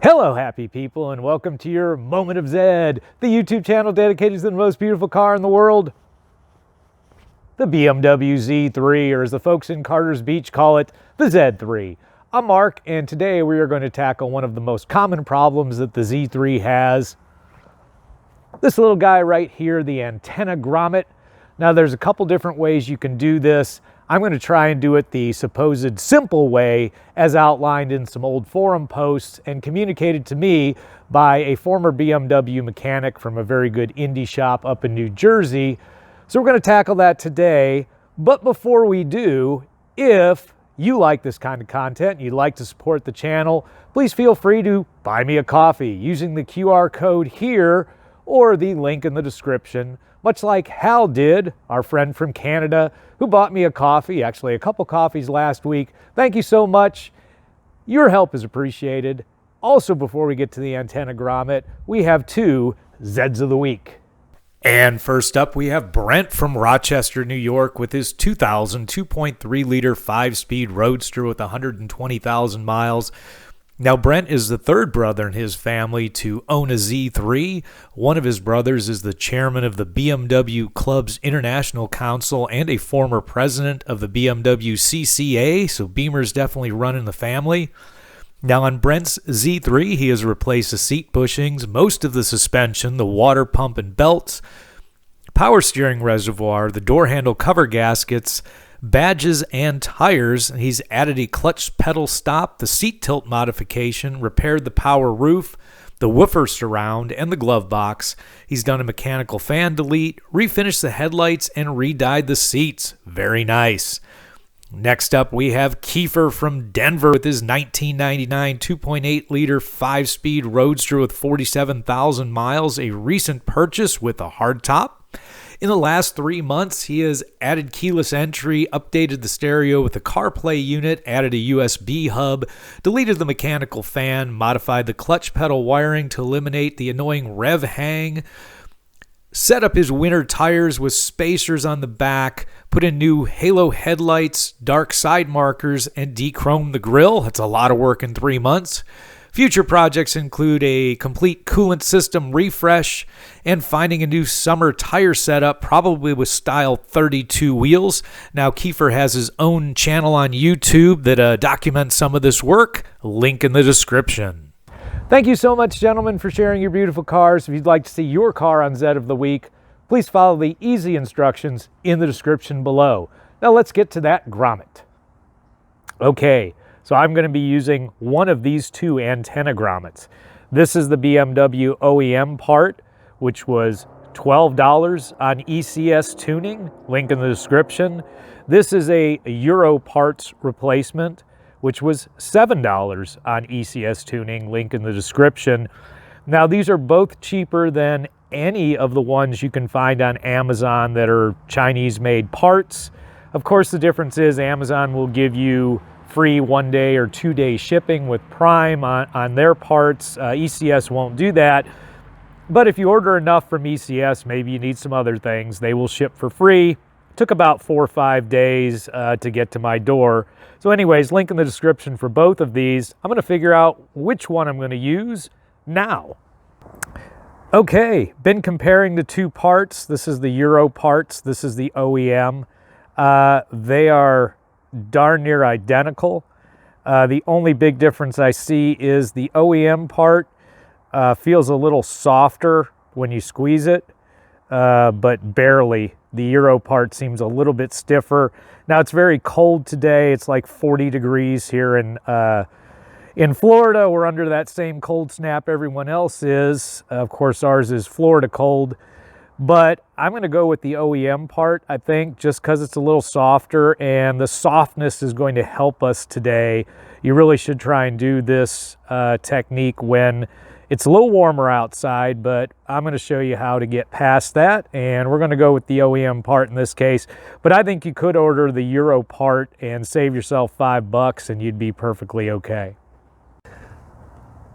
Hello, happy people, and welcome to your Moment of Zed, the YouTube channel dedicated to the most beautiful car in the world, the BMW Z3, or as the folks in Carter's Beach call it, the Z3. I'm Mark, and today we are going to tackle one of the most common problems that the Z3 has. This little guy right here, the antenna grommet. Now, there's a couple different ways you can do this. I'm going to try and do it the supposed simple way as outlined in some old forum posts and communicated to me by a former BMW mechanic from a very good indie shop up in New Jersey. So we're going to tackle that today. But before we do, if you like this kind of content and you'd like to support the channel, please feel free to buy me a coffee using the QR code here or the link in the description, much like Hal did, our friend from Canada, who bought me a coffee, actually a couple coffees last week. Thank you so much. Your help is appreciated. Also, before we get to the antenna grommet, we have two Zeds of the week. And first up, we have Brent from Rochester, New York, with his 2000 2.3-liter 5-speed Roadster with 120,000 miles. Now, Brent is the third brother in his family to own a Z3. One of his brothers is the chairman of the BMW Club's International Council and a former president of the BMW CCA, so Beamer's definitely running the family. Now, on Brent's Z3, he has replaced the seat bushings, most of the suspension, the water pump and belts, power steering reservoir, the door handle cover gaskets, badges and tires. He's added a clutch pedal stop, the seat tilt modification, repaired the power roof, the woofer surround, and the glove box. He's done a mechanical fan delete, refinished the headlights, and re-dyed the seats. Very nice. Next up, we have Keifer from Denver with his 1999 2.8-liter 5-speed Roadster with 47,000 miles, a recent purchase with a hardtop. In the last 3 months, he has added keyless entry, updated the stereo with a CarPlay unit, added a USB hub, deleted the mechanical fan, modified the clutch pedal wiring to eliminate the annoying rev hang, set up his winter tires with spacers on the back, put in new halo headlights, dark side markers, and de-chromed the grille. That's a lot of work in 3 months. Future projects include a complete coolant system refresh and finding a new summer tire setup, probably with style 32 wheels. Now, Keifer has his own channel on YouTube that documents some of this work. Link in the description. Thank you so much, gentlemen, for sharing your beautiful cars. If you'd like to see your car on Zed of the Week, please follow the easy instructions in the description below. Now, let's get to that grommet. Okay. So I'm going to be using one of these two antenna grommets. This is the BMW OEM part, which was $12 on ECS Tuning, link in the description. This is a Euro parts replacement, which was $7 on ECS Tuning, link in the description. Now, these are both cheaper than any of the ones you can find on Amazon that are Chinese-made parts. Of course, the difference is Amazon will give you free 1-day or 2-day shipping with Prime on their parts. ECS won't do that. But if you order enough from ECS, maybe you need some other things, they will ship for free. It took about 4 or 5 days to get to my door. So anyways, link in the description for both of these. I'm going to figure out which one I'm going to use now. Okay, been comparing the two parts. This is the Euro parts. This is the OEM. They are darn near identical. The only big difference I see is the OEM part feels a little softer when you squeeze it, but barely. The Euro part seems a little bit stiffer. Now, it's very cold today. It's like 40 degrees here in Florida. We're under that same cold snap everyone else is. Of course, ours is Florida cold. But I'm going to go with the OEM part, I think, just because it's a little softer, and the softness is going to help us today. You really should try and do this technique when it's a little warmer outside, but I'm going to show you how to get past that, and we're going to go with the OEM part in this case. But I think you could order the Euro part and save yourself $5, and you'd be perfectly okay.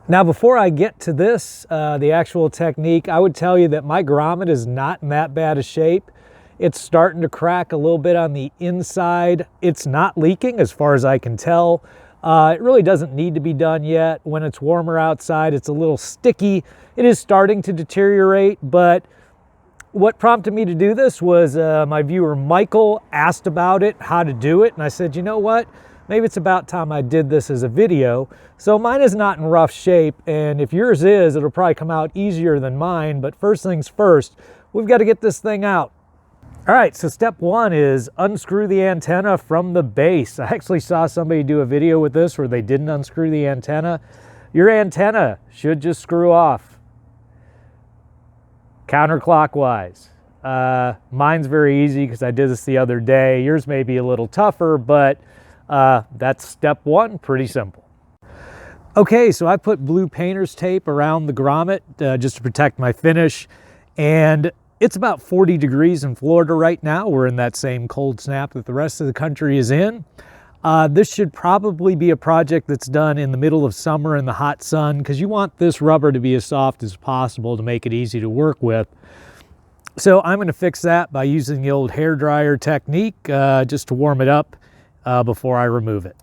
Now, before I get to this, the actual technique, I would tell you that my grommet is not in that bad a shape. It's starting to crack a little bit on the inside. It's not leaking as far as I can tell. It really doesn't need to be done yet. When it's warmer outside, it's a little sticky. It is starting to deteriorate, but what prompted me to do this was my viewer Michael asked about it, how to do it, and I said, you know what? Maybe it's about time I did this as a video. So mine is not in rough shape, and if yours is, it'll probably come out easier than mine, but first things first, we've got to get this thing out. All right, so step one is unscrew the antenna from the base. I actually saw somebody do a video with this where they didn't unscrew the antenna. Your antenna should just screw off counterclockwise. Mine's very easy because I did this the other day. Yours may be a little tougher, but that's step one, pretty simple. Okay, so I put blue painter's tape around the grommet just to protect my finish, and it's about 40 degrees in Florida right now. We're in that same cold snap that the rest of the country is in. This should probably be a project that's done in the middle of summer in the hot sun, because you want this rubber to be as soft as possible to make it easy to work with. So I'm going to fix that by using the old hair dryer technique just to warm it up before I remove it.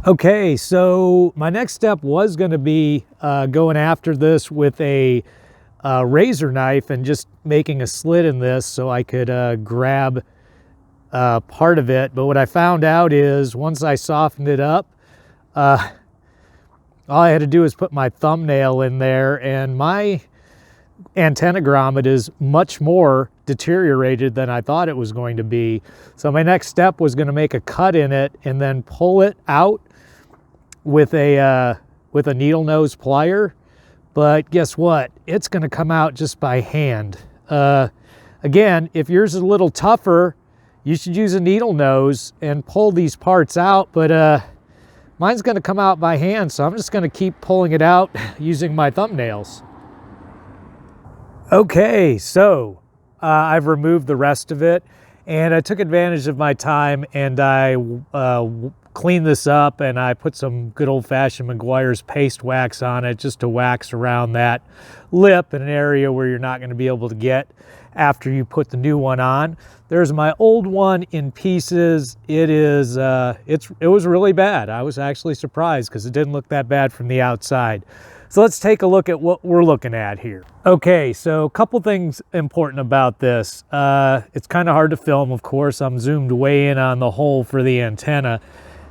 Okay, so my next step was going to be going after this with a razor knife and just making a slit in this so I could grab part of it. But what I found out is once I softened it up, all I had to do is put my thumbnail in there, and my antenna grommet is much more deteriorated than I thought it was going to be. So my next step was going to make a cut in it and then pull it out with a needle nose plier. But guess what? It's going to come out just by hand. Again, if yours is a little tougher, you should use a needle nose and pull these parts out, but mine's going to come out by hand, so I'm just going to keep pulling it out using my thumbnails. Okay, so I've removed the rest of it, and I took advantage of my time, and I cleaned this up, and I put some good old-fashioned Meguiar's paste wax on it just to wax around that lip in an area where you're not going to be able to get after you put the new one on. There's my old one in pieces. It was really bad. I was actually surprised because it didn't look that bad from the outside. So let's take a look at what we're looking at here. Okay, so a couple things important about this. It's kind of hard to film, of course. I'm zoomed way in on the hole for the antenna.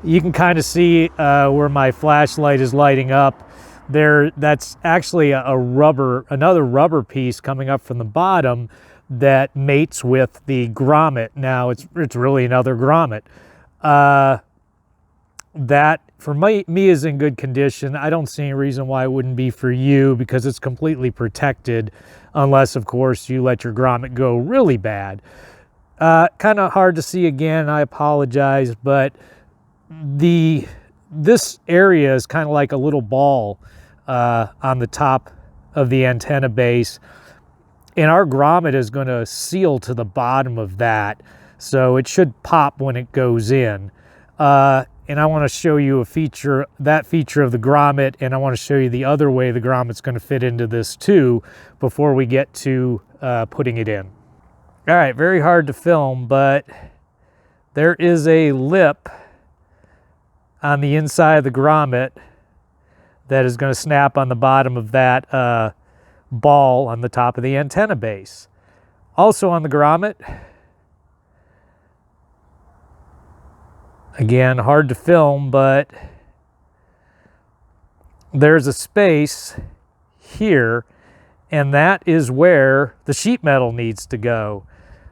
You can kind of see where my flashlight is lighting up there. That's actually another rubber piece coming up from the bottom that mates with the grommet. Now it's really another grommet. That for me is in good condition. I don't see any reason why it wouldn't be for you, because it's completely protected, unless of course you let your grommet go really bad. Kind of hard to see again, I apologize, but this area is kind of like a little ball on the top of the antenna base, and our grommet is going to seal to the bottom of that, so it should pop when it goes in. And I want to show you that feature of the grommet, and I want to show you the other way the grommet's going to fit into this too before we get to putting it in. All right, very hard to film, but there is a lip on the inside of the grommet that is going to snap on the bottom of that ball on the top of the antenna base. Also on the grommet, again, hard to film, but there's a space here, and that is where the sheet metal needs to go.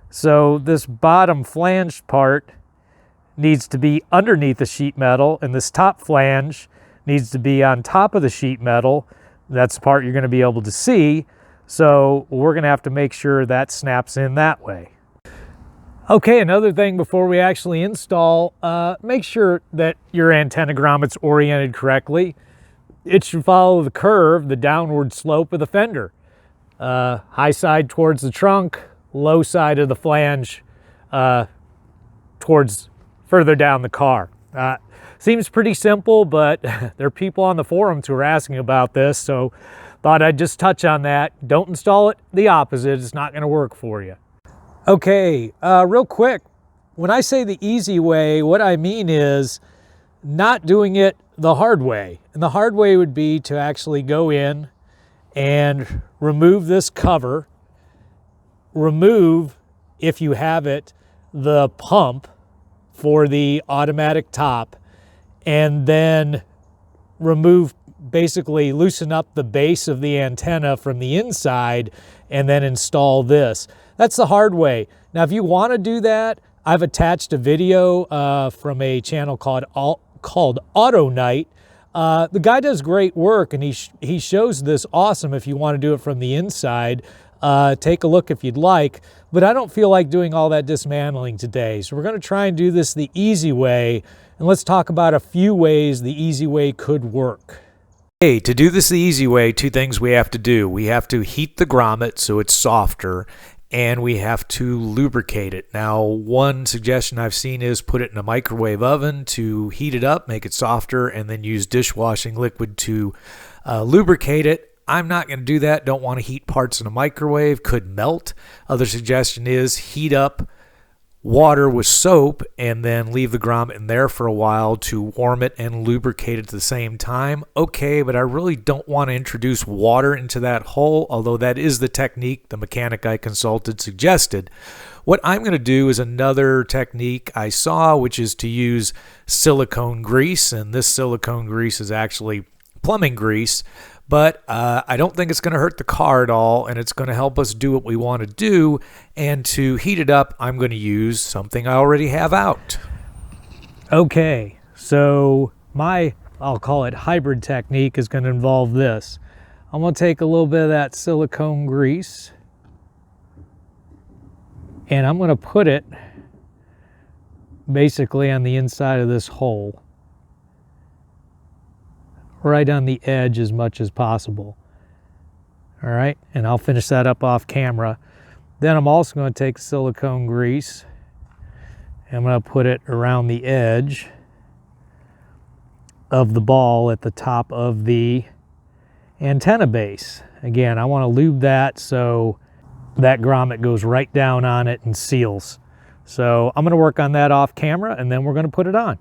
So this bottom flange part needs to be underneath the sheet metal, and this top flange needs to be on top of the sheet metal. That's the part you're going to be able to see, so we're going to have to make sure that snaps in that way. Okay, another thing before we actually install, make sure that your antenna grommet's oriented correctly. It should follow the curve, the downward slope of the fender. High side towards the trunk, low side of the flange towards further down the car. Seems pretty simple, but there are people on the forums who are asking about this, so thought I'd just touch on that. Don't install it the opposite. It's not going to work for you. Okay, real quick, when I say the easy way, what I mean is not doing it the hard way. And the hard way would be to actually go in and remove this cover, remove, if you have it, the pump for the automatic top, and then remove, basically loosen up the base of the antenna from the inside and then install this. That's the hard way. Now, if you want to do that, I've attached a video from a channel called Auto Night. The guy does great work, and he shows this awesome if you want to do it from the inside. Take a look if you'd like, but I don't feel like doing all that dismantling today. So we're going to try and do this the easy way, and let's talk about a few ways the easy way could work. Okay, to do this the easy way, two things we have to do. We have to heat the grommet so it's softer, and we have to lubricate it. Now, one suggestion I've seen is put it in a microwave oven to heat it up, make it softer, and then use dishwashing liquid to lubricate it. I'm not going to do that. Don't want to heat parts in a microwave. Could melt. Other suggestion is heat up water with soap and then leave the grommet in there for a while to warm it and lubricate it at the same time. Okay, but I really don't want to introduce water into that hole, although that is the technique the mechanic I consulted suggested. What I'm going to do is another technique I saw, which is to use silicone grease, and this silicone grease is actually plumbing grease. But I don't think it's going to hurt the car at all, and it's going to help us do what we want to do. And to heat it up, I'm going to use something I already have out. Okay, so my, I'll call it hybrid technique, is going to involve this. I'm going to take a little bit of that silicone grease, and I'm going to put it basically on the inside of this hole, right on the edge as much as possible. All right, and I'll finish that up off camera. Then I'm also going to take silicone grease and I'm going to put it around the edge of the ball at the top of the antenna base. Again, I want to lube that so that grommet goes right down on it and seals. So I'm going to work on that off camera, and then we're going to put it on.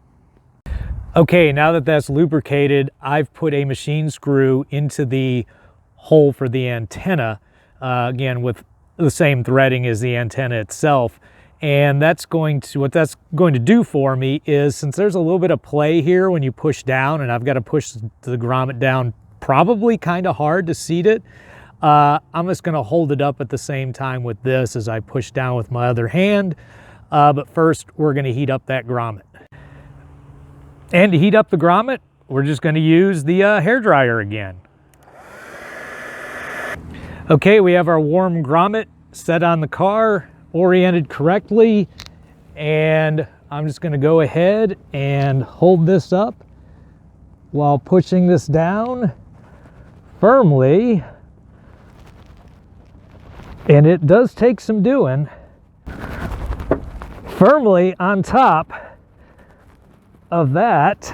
Okay, now that that's lubricated, I've put a machine screw into the hole for the antenna, again with the same threading as the antenna itself. And that's going to, what that's going to do for me is, since there's a little bit of play here when you push down, and I've got to push the grommet down probably kind of hard to seat it, I'm just going to hold it up at the same time with this as I push down with my other hand. But first, we're going to heat up that grommet. And to heat up the grommet, we're just going to use the hairdryer again. Okay, we have our warm grommet set on the car, oriented correctly, and I'm just going to go ahead and hold this up while pushing this down firmly. And it does take some doing. Firmly on top of that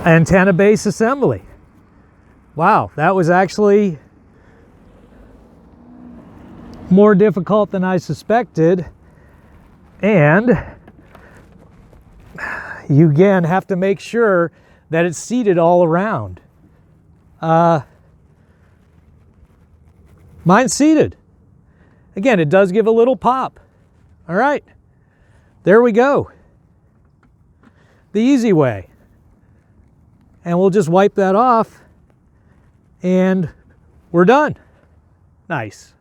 antenna base assembly. Wow, that was actually more difficult than I suspected. And you again have to make sure that it's seated all around. Mine's seated. Again, it does give a little pop. All right, there we go. The easy way. And we'll just wipe that off and we're done. Nice.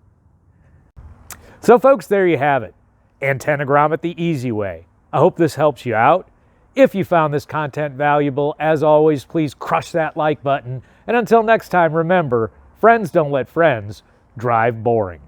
So folks, there you have it. Antenna grommet the easy way. I hope this helps you out. If you found this content valuable, as always, please crush that like button. And until next time, remember, friends don't let friends drive boring.